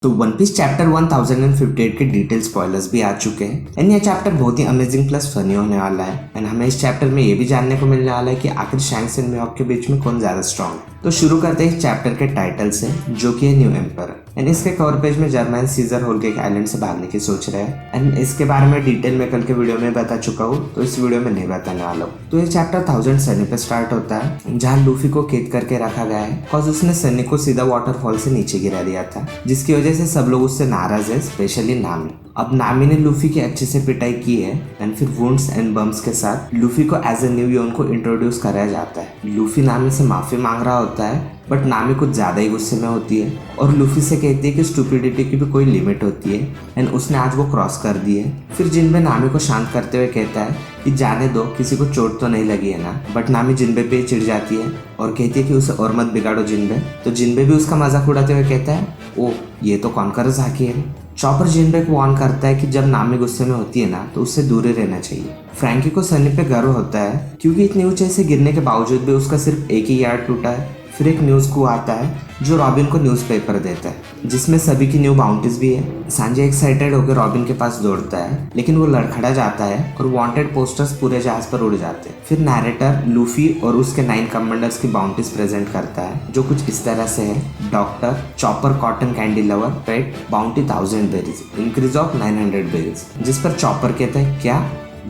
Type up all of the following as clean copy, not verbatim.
तो one piece chapter 1058 के detail spoilers भी आ चुके हैं एंड ये चैप्टर बहुत ही अमेजिंग प्लस फनी होने वाला है एंड हमें इस चैप्टर में ये भी जानने को मिलने वाला है कि आखिर शैंक्स एंड मिहोक के बीच में कौन ज्यादा स्ट्रॉन्ग है। तो शुरू करते हैं इस चैप्टर के टाइटल से, जो कि है न्यू एम्पर एंड इसके कवर पेज में जर्मन सीजर होलगेक आइलैंड से भागने की सोच रहे हैं एंड इसके बारे में डिटेल में कल के वीडियो में बता चुका हूँ, तो इस वीडियो में नहीं बताने वाला हूँ। तो ये चैप्टर 1000 सनी पे स्टार्ट होता है जहाँ लूफी को कैद करके रखा गया है बिकॉज उसने सनी को सीधा वाटरफॉल से नीचे गिरा दिया था, जिसकी वजह से सब लोग उससे नाराज है, स्पेशली नामी। अब नामी ने लूफी की अच्छे से पिटाई की है एंड फिर वुंड्स एंड बम्स के साथ लूफी को एज ए न्यू योन को इंट्रोड्यूस कराया जाता है। लूफी नामी से माफी मांग रहा होता है बट नामी कुछ ज्यादा ही गुस्से में होती है और लूफी से कहती है कि स्टूपिडिटी की भी कोई लिमिट होती है एंड उसने आज वो क्रॉस कर दी है। फिर जिनबे नामी को शांत करते हुए कहता है कि जाने दो, किसी को चोट तो नहीं लगी है ना। बट नामी जिनबे पे चिढ़ जाती है और कहती है कि उसे और मत बिगाड़ो जिनबे। तो जिनबे भी उसका मजाक उड़ाते हुए कहता है, ओ ये तो कॉन्करर्स हाकी है। चॉपर जिनबे को वार्न करता है कि जब नामी गुस्से में होती है ना तो उससे दूर ही रहना चाहिए। फ्रैंकी को सनी पे गर्व होता है क्योंकि इतनी ऊंचाई से गिरने के बावजूद भी उसका सिर्फ एक ही यार्ड टूटा है। फिर एक न्यूज को आता है जो रॉबिन को न्यूज़पेपर देता है जिसमें सभी की न्यू बाउंटीज भी है। सांजे एक्साइटेड होकर रॉबिन के पास दौड़ता है लेकिन वो लड़खड़ा जाता है और वांटेड पोस्टर्स पूरे जहाज पर उड़ जाते हैं। फिर नैरेटर लूफी और उसके 9 कमांडर्स की बाउंटीज प्रेजेंट करता है जो कुछ इस तरह से है। Doctor, chopper cotton candy lover, pet, bounty 1000 berries, increase of 900 berries. जिस पर चॉपर कहता है क्या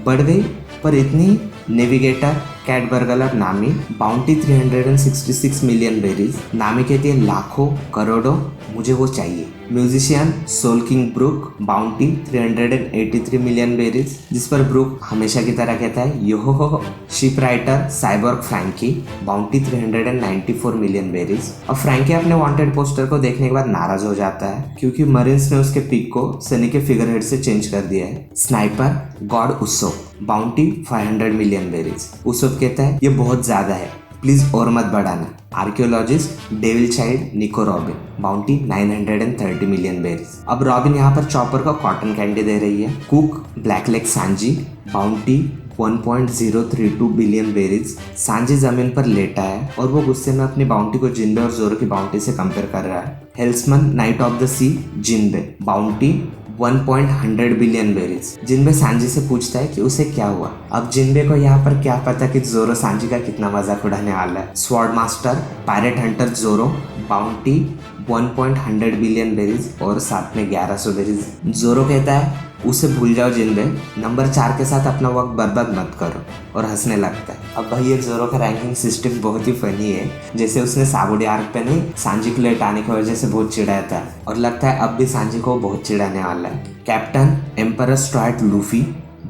बढ़ गई पर इतनी? Navigator cat burglar Nami, bounty 366 million berries. Nami कहती है लाखों करोड़ों, मुझे वो चाहिए। Musician soul king Brook, bounty 383 million berries. जिस पर ब्रूक हमेशा की तरह कहता है yo ho. Ship writer cyborg Franky, bounty 394 million berries. अब फ्रैंकी अपने वांटेड पोस्टर को देखने के बाद नाराज हो जाता है क्योंकि मरीन्स ने उसके पिक को सनी के फिगर हेड से चेंज कर दिया है। स्नाइपर गॉड उसो, बाउंटी 500 मिलियन बेरीज। उसोप कहता है ये बहुत ज्यादा है, प्लीज और मत बढ़ाना। आर्कियोलॉजिस्ट डेविल चाइल्ड निको रॉबिन, बाउंटी 930 मिलियन बेरीज। अब रॉबिन यहाँ पर चॉपर को कॉटन कैंडी दे रही है। Cook black leg Sanji, bounty 1.032 billion berries. Sanji जमीन पर लेटा है और वो गुस्से में अपनी बाउंटी को जिनबे और जोरो की बाउंटी से कंपेयर कर रहा है। Helmsman knight of the sea Jinbe, bounty 1.100 billion berries. Jinbe Sanji से पूछता है कि उसे क्या हुआ। अब जिनबे को यहाँ पर क्या पता कि जोरो सांजी का कितना मजाक उड़ाने वाला है। स्वॉर्ड मास्टर पायरेट हंटर जोरो, बाउंटी 1.100 बिलियन बेरीज और साथ में 1100 बेरीज। जोरो कहता है उसे भूल जाओ जिनबे, नंबर 4 के साथ अपना वक्त बर्बाद मत करो, और हंसने लगता है। अब भाई ये जोरो का रैंकिंग सिस्टम बहुत ही फनी है, जैसे उसने साबुडी आर्क पे नहीं सांजी को लेट आने की वजह से बहुत चिढ़ाया था और लगता है अब भी सांजी को बहुत चिढ़ाने वाला है। Captain emperor straight Luffy,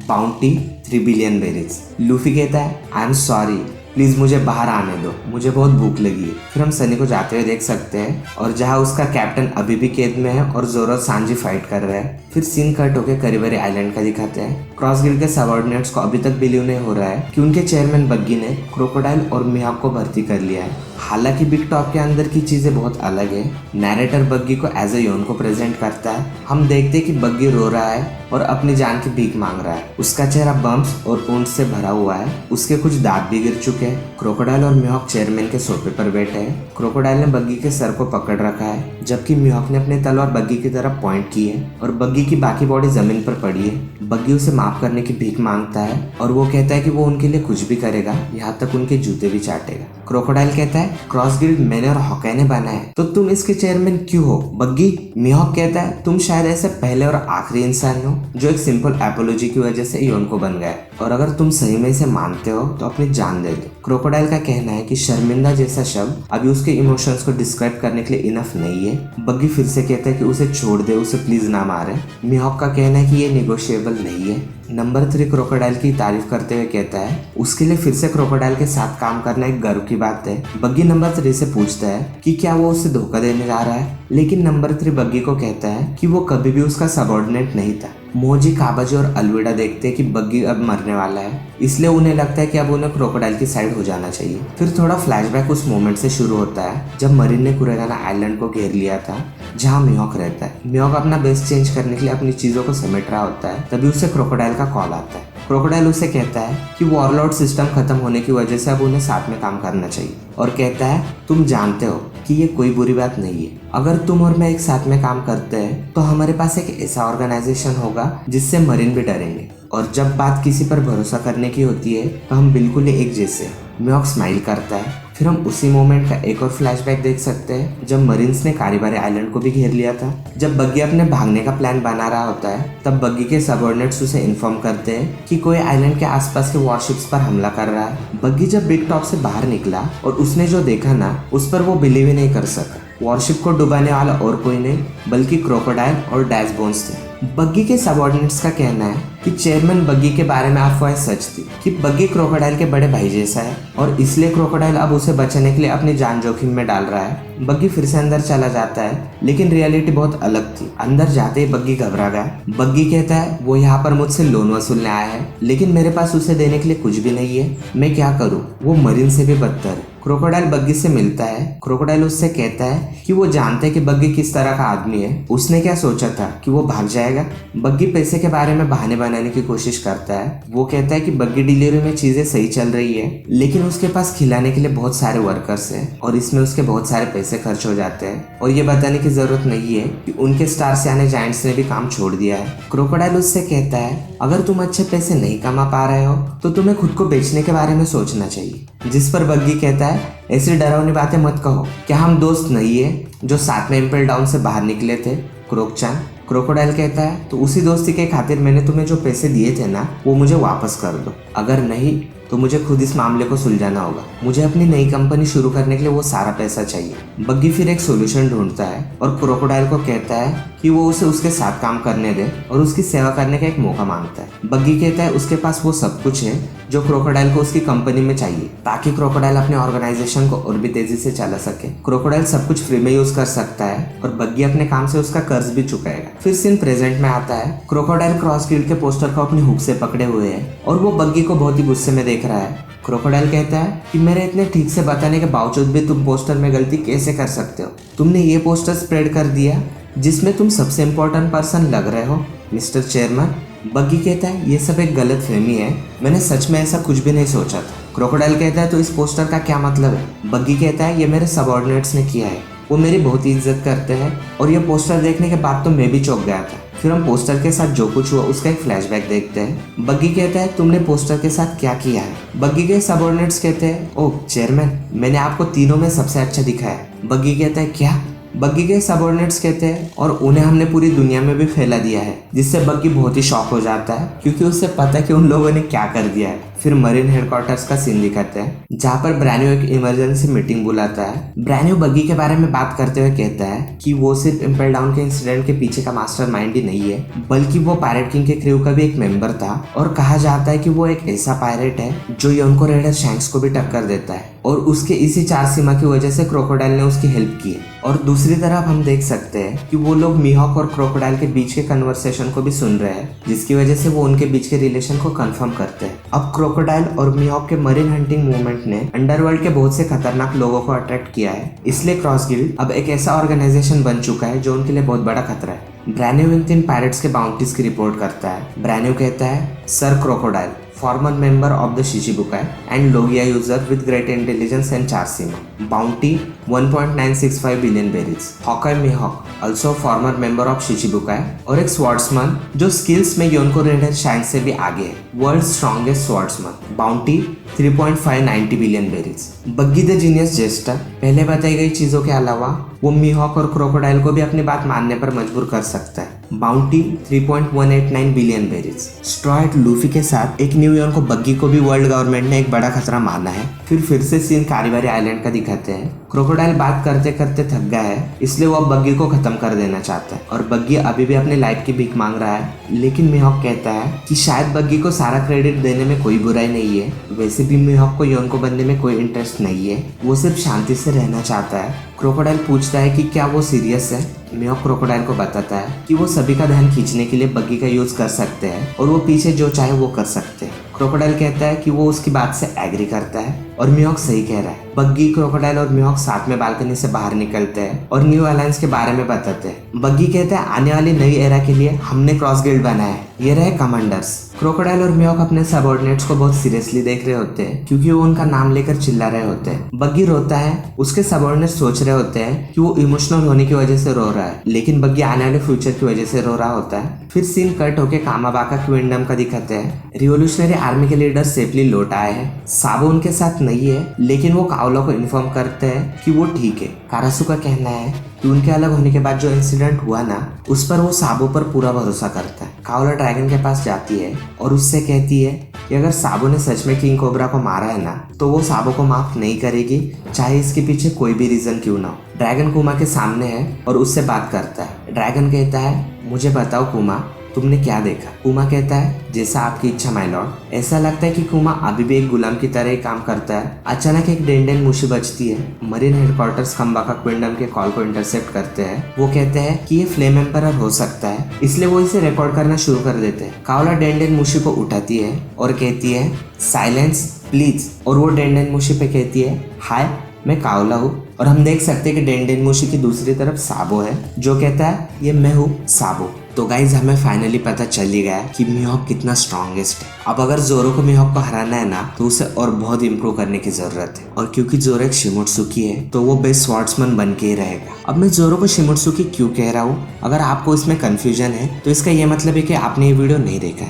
bounty 3 billion berries. Luffy कहता है आई एम सॉरी, प्लीज मुझे बाहर आने दो, मुझे बहुत भूख लगी है। फिर हम सनी को जाते हुए देख सकते हैं और जहाँ उसका कैप्टन अभी भी कैद में है और जोरो सांजी फाइट कर रहा है। फिर सीन कट होकर करीबरी आइलैंड का दिखाते हैं। क्रॉस गिल्ड के सबऑर्डिनेट्स को अभी तक बिलीव नहीं हो रहा है कि उनके चेयरमैन बग्गी ने क्रोकोडाइल और मिहोक को भर्ती कर लिया है। हालांकि बिग टॉप के अंदर की चीजें बहुत अलग है। नैरेटर बग्गी को एज ए योन को प्रेजेंट करता है। हम देखते हैं कि बग्गी रो रहा है और अपनी जान की भीख मांग रहा है। उसका चेहरा बम्स और ऊंट से भरा हुआ है। उसके कुछ दांत भी गिर चुके हैं। क्रोकोडाइल और मिहोक चेयरमैन के सोफे पर बैठे हैं। क्रोकोडाइल ने बग्गी के सर को पकड़ रखा है जबकि मिहोक ने अपनी तलवार बग्गी की तरफ पॉइंट की है और बग्गी की बाकी बॉडी जमीन पर पड़ी है। बग्गी उसे माफ करने की भीख मांगता है और वो कहता है कि वो उनके लिए कुछ भी करेगा, यहाँ तक उनके जूते भी चाटेगा। क्रोकोडाइल कहता है क्रॉस गिल्ड मैंने और हॉकाई ने बना है तो तुम इसके चेयरमैन क्यों हो बग्गी? मिहोक कहता है तुम शायद ऐसे पहले और आखिरी इंसान हो जो एक सिंपल एपोलॉजी की वजह से योन को बन गया और अगर तुम सही में इसे मानते हो तो अपनी जान दे दो। क्रोकोडाइल का कहना है कि शर्मिंदा जैसा शब्द अभी उसके इमोशंस को डिस्क्राइब करने के लिए इनफ नहीं है। बग्गी फिर से कहता है कि उसे छोड़ दे, उसे प्लीज ना मारे। मिहोक का कहना है कि ये निगोशिएबल नहीं है। नंबर 3 क्रोकोडाइल की तारीफ करते हुए कहता है उसके लिए फिर से क्रोकोडाइल के साथ काम करना एक गर्व की बात है। बग्गी नंबर 3 से पूछता है कि क्या वो उसे धोखा देने जा रहा है, लेकिन नंबर 3 बग्गी को कहता है कि वो कभी भी उसका सबऑर्डिनेट नहीं था। मोजी, काबाजी और अलविडा देखते हैं कि बग्गी अब मरने वाला है, इसलिए उन्हें लगता है कि अब उन्हें क्रोकोडाइल की साइड हो जाना चाहिए। फिर थोड़ा फ्लैशबैक उस मोमेंट से शुरू होता है जब मरीन ने कुरेगाना आइलैंड को घेर लिया था जहाँ मिहोक रहता है। मिहोक अपना बेस चेंज करने के लिए अपनी चीजों को समेट रहा होता है, तभी उसे क्रोकोडाइल का कॉल आता है। क्रोकोडाइल उसे कहता है कि वॉरलॉर्ड सिस्टम खत्म होने की वजह से अब उन्हें साथ में काम करना चाहिए और कहता है तुम जानते हो कि ये कोई बुरी बात नहीं है। अगर तुम और मैं एक साथ में काम करते हैं तो हमारे पास एक ऐसा ऑर्गेनाइजेशन होगा जिससे मरीन भी डरेंगे, और जब बात किसी पर भरोसा करने की होती है तो हम बिल्कुल एक जैसे। मिहोक स्माइल करता है। फिर हम उसी मोमेंट का एक और फ्लैशबैक देख सकते हैं जब मरीन्स ने कारीबारी आइलैंड को भी घेर लिया था। जब बग्गी अपने भागने का प्लान बना रहा होता है तब बग्गी के सबऑर्डिनेट्स उसे इन्फॉर्म करते हैं कि कोई आइलैंड के आसपास के वॉरशिप्स पर हमला कर रहा है। बग्गी जब बिग टॉप से बाहर निकला और उसने जो देखा ना उस पर वो बिलीव ही नहीं कर सका। वॉरशिप को डुबाने वाला और कोई नहीं बल्कि क्रोकोडाइल और डैश बोन्स थे। बग्गी के सबऑर्डिनेट्स का कहना है कि चेयरमैन बग्गी के बारे में अफवाह सच थी कि बग्गी क्रोकोडाइल के बड़े भाई जैसा है और इसलिए क्रोकोडाइल अब उसे बचाने के लिए अपनी जान जोखिम में डाल रहा है। बग्गी फिर से अंदर चला जाता है लेकिन रियलिटी बहुत अलग थी। अंदर जाते ही बग्गी घबरा गया। बग्गी कहता है वो यहाँ पर मुझसे लोन वसूलने आया है लेकिन मेरे पास उसे देने के लिए कुछ भी नहीं है, मैं क्या करूँ। वो मरीन से भी बदतर है। क्रोकोडाइल बग्गी से मिलता है। क्रोकोडाइल उससे कहता है कि वो जानता है कि बग्गी किस तरह का आदमी है। उसने क्या सोचा था कि वो भाग जाएगा। बग्गी पैसे के बारे में बहाने बनाने की कोशिश करता है। वो कहता है कि बग्गी डिलीवरी में चीजें सही चल रही है लेकिन उसके पास खिलाने के लिए बहुत सारे वर्कर्स हैं और इसमें उसके बहुत सारे पैसे खर्च हो जाते हैं और ये बताने की जरूरत नहीं है कि उनके स्टार से आने जायंट्स ने भी काम छोड़ दिया है। क्रोकोडाइल उससे कहता है अगर तुम अच्छे पैसे नहीं कमा पा रहे हो तो तुम्हें खुद को बेचने के बारे में सोचना चाहिए। जिस पर बग्गी कहता है ऐसी डरावनी बातें मत कहो, क्या हम दोस्त नहीं है जो साथ में इम्पेल डाउन से बाहर निकले थे क्रोकचान। क्रोकोडाइल कहता है तो उसी दोस्ती के खातिर मैंने तुम्हें जो पैसे दिए थे ना वो मुझे वापस कर दो, अगर नहीं तो मुझे खुद इस मामले को सुलझाना होगा। मुझे अपनी नई कंपनी शुरू करने के लिए वो सारा पैसा चाहिए। बग्गी फिर एक सॉल्यूशन ढूंढता है और क्रोकोडाइल को कहता है कि वो उसे उसके साथ काम करने दे और उसकी सेवा करने का एक मौका मांगता है। बग्गी कहता है उसके पास वो सब कुछ है जो क्रोकोडाइल को उसकी कंपनी में चाहिए ताकि क्रोकोडाइल अपने ऑर्गेनाइजेशन को और भी तेजी से चला सके। क्रोकोडाइल सब कुछ फ्री में यूज कर सकता है और बग्गी अपने काम से उसका कर्ज भी चुकाएगा। फिर सीन प्रेजेंट में आता है। क्रोकोडाइल क्रॉस गिल्ड के पोस्टर को अपनी हुक से पकड़े हुए है और वो बग्गी को बहुत ही गुस्से में देख रहा है। क्रोकोडाइल कहता है कि मेरे इतने ठीक से बताने के बावजूद भी तुम पोस्टर में गलती कैसे कर सकते हो। तुमने ये पोस्टर स्प्रेड कर दिया जिसमें तुम सबसे इम्पोर्टेंट पर्सन लग रहे हो मिस्टर चेयरमैन। बग्गी कहता है ये सब एक गलत फहमी है, मैंने सच में ऐसा कुछ भी नहीं सोचा था। क्रोकोडाइल कहता है तो इस पोस्टर का क्या मतलब है। बग्गी कहता है ये मेरे सबऑर्डिनेट्स ने किया है, वो मेरी बहुत ही इज्जत करते हैं और ये पोस्टर देखने के बाद तो मैं भी चौंक गया था। फिर हम पोस्टर के साथ जो कुछ हुआ उसका एक फ्लैशबैक देखते हैं। बग्गी कहता है तुमने पोस्टर के साथ क्या किया है। बग्गी के सबऑर्डिनेट्स कहते हैं ओह चेयरमैन, मैंने आपको तीनों में सबसे अच्छा दिखा है। बग्गी कहता है क्या। बग्गी के सबऑर्डिनेट्स कहते हैं और उन्हें हमने पूरी दुनिया में भी फैला दिया है, जिससे बग्गी बहुत ही शॉक हो जाता है क्योंकि उसे पता है कि उन लोगों ने क्या कर दिया है। फिर मरीन हेडक्वार्टर्स का सीन दिखाते हैं जहाँ पर ब्रैनियो एक इमरजेंसी मीटिंग बुलाता है। ब्रैनियो बग्गी के बारे में बात करते हुए कहता है कि वो सिर्फ इम्पेल डाउन के इंसिडेंट के पीछे का मास्टरमाइंड ही नहीं है बल्कि वो पायरेट किंग के क्रू का भी एक मेंबर था और कहा जाता है कि वो एक ऐसा पायरेट है जो योनको रेडर शैंक्स को भी टक्कर देता है और उसके इसी चार सीमा की वजह से क्रोकोडाइल ने उसकी हेल्प की है। और दूसरी तरफ हम देख सकते हैं कि वो लोग मिहोक और क्रोकोडाइल के बीच के कन्वर्सेशन को भी सुन रहे हैं जिसकी वजह से वो उनके बीच के रिलेशन को कंफर्म करते हैं। अब क्रोकोडाइल और मिहोक के मरीन हंटिंग मूवमेंट ने अंडरवर्ल्ड के बहुत से खतरनाक लोगों को अट्रैक्ट किया है, इसलिए क्रॉस गिल्ड अब एक ऐसा ऑर्गेनाइजेशन बन चुका है जो उनके लिए बहुत बड़ा खतरा है। ब्रैनियो इन 3 पायरेट्स के बाउंटीज की रिपोर्ट करता है। ब्रैनियो कहता है sir crocodile, former member of the Shichibukai and Logia user with great intelligence and Charsima. Bounty 1.965 billion berries. Hawkeye Mihawk, also former member of Shichibukai और एक swordsman जो skills में योनको रेडर शैंक से भी आगे है। World's strongest swordsman. Bounty 3.590 billion berries. Buggy the genius jester पहले बताई गई चीजों के अलावा वो मिहोक और क्रोकोडाइल को भी अपनी बात मानने पर मजबूर कर सकता है। Bounty 3.189 billion berries. Steroid Luffy के साथ एक न्यू यॉर्क को बग्गी को भी वर्ल्ड गवर्नमेंट ने एक बड़ा खतरा माना है। फिर से सीन कारीबारी आइलैंड का दिखाते हैं। क्रोकोडाइल बात करते करते थक गया है इसलिए वो अब बग्गी को खत्म कर देना चाहता है और बग्गी अभी भी अपने लाइफ की भीख मांग रहा है। लेकिन मिहोक कहता है कि शायद बग्गी को सारा क्रेडिट देने में कोई बुराई नहीं है, वैसे भी मिहोक को योनको बनने में कोई इंटरेस्ट नहीं है, वो सिर्फ शांति से रहना चाहता है। क्रोकोडाइल पूछता है कि क्या वो सीरियस है। मिहोक क्रोकोडाइल को बताता है कि वो सभी का ध्यान खींचने के लिए बग्गी का यूज कर सकते हैं और वो पीछे जो चाहे वो कर सकते हैं। क्रोकोडाइल कहता है कि वो उसकी बात से एग्री करता है और मिहोक सही कह रहा है। बग्गी, क्रोकोडाइल और मिहोक साथ में बालकनी से बाहर निकलते हैं और न्यू अलायंस के बारे में बताते हैं। बग्गी कहते हैं आने वाली नई एरा के लिए हमने क्रॉस गिल्ड बनाया है, ये रहे कमांडर्स। क्रोकोडाइल और मिहोक अपने सबऑर्डिनेट्स को बहुत सीरियसली देख रहे होते हैं क्योंकि वो उनका नाम लेकर चिल्ला रहे होते हैं। बग्गी रोता है, उसके सबऑर्डिनेट्स सोच रहे होते हैं कि वो इमोशनल होने की वजह से रो रहा है, लेकिन बग्गी आने वाले फ्यूचर की वजह से रो रहा होता है। फिर सीन कट होके कामाबाका क्विंडम का दिखाते हैं। रिवोल्यूशनरी आर्मी के लीडर सेफली लौट आए हैं। साबो उनके साथ नहीं है, लेकिन वो कावला को इन्फॉर्म करते हैं कि वो ठीक है। कारासु का कहना है कि उनके अलग होने के बाद जो इंसिडेंट हुआ ना, उस पर वो साबो पर पूरा भरोसा करता है। कावला ड्रैगन के पास जाती है और उससे कहती है कि अगर साबो ने सच में किंग कोबरा को मारा है ना, तो वो साबो को माफ नहीं करेगी, चाहे इसके पीछे कोई भी रीजन क्यों ना हो। ड्रैगन कुमा के सामने है और उससे बात करता है। ड्रैगन कहता है मुझे बताओ कुमा, तुमने क्या देखा? कुमा कहता है जैसा आपकी इच्छा माय लॉर्ड। ऐसा लगता है कि कुमा अभी भी एक गुलाम की तरह ही काम करता है। अचानक एक डेंडेन मुशी बजती है। मरीन हेडक्वार्टर्स खम्बाका क्विंडम के कॉल को इंटरसेप्ट करते हैं। वो कहते हैं कि ये फ्लेम एम्परर हो सकता है, इसलिए वो इसे रिकॉर्ड करना शुरू कर देते हैं। कावला डेंडेन मुशी को उठाती है और कहती है साइलेंस प्लीज, और वो डेंडेन मुशी पे कहती है हाय मैं कावला हूँ। और हम देख सकते हैं कि डेंडेन मुशी की दूसरी तरफ साबो है जो कहता है ये मैं हूँ साबो। तो गाइज हमें फाइनली पता चल ही गया कि मिहोक कितना स्ट्रॉन्गेस्ट है। अब अगर जोरो को मिहोक को हराना है ना, तो उसे और बहुत इम्प्रूव करने की जरूरत है। और क्योंकि जोरो एक शिमोत्सुकी है तो वो बेस्ट स्वॉर्ड्समैन बन के ही रहेगा। अब मैं जोरो को शिमोत्सुकी क्यों कह रहा हूँ, अगर आपको इसमें कंफ्यूजन है तो इसका ये मतलब है कि आपने ये वीडियो नहीं देखा है।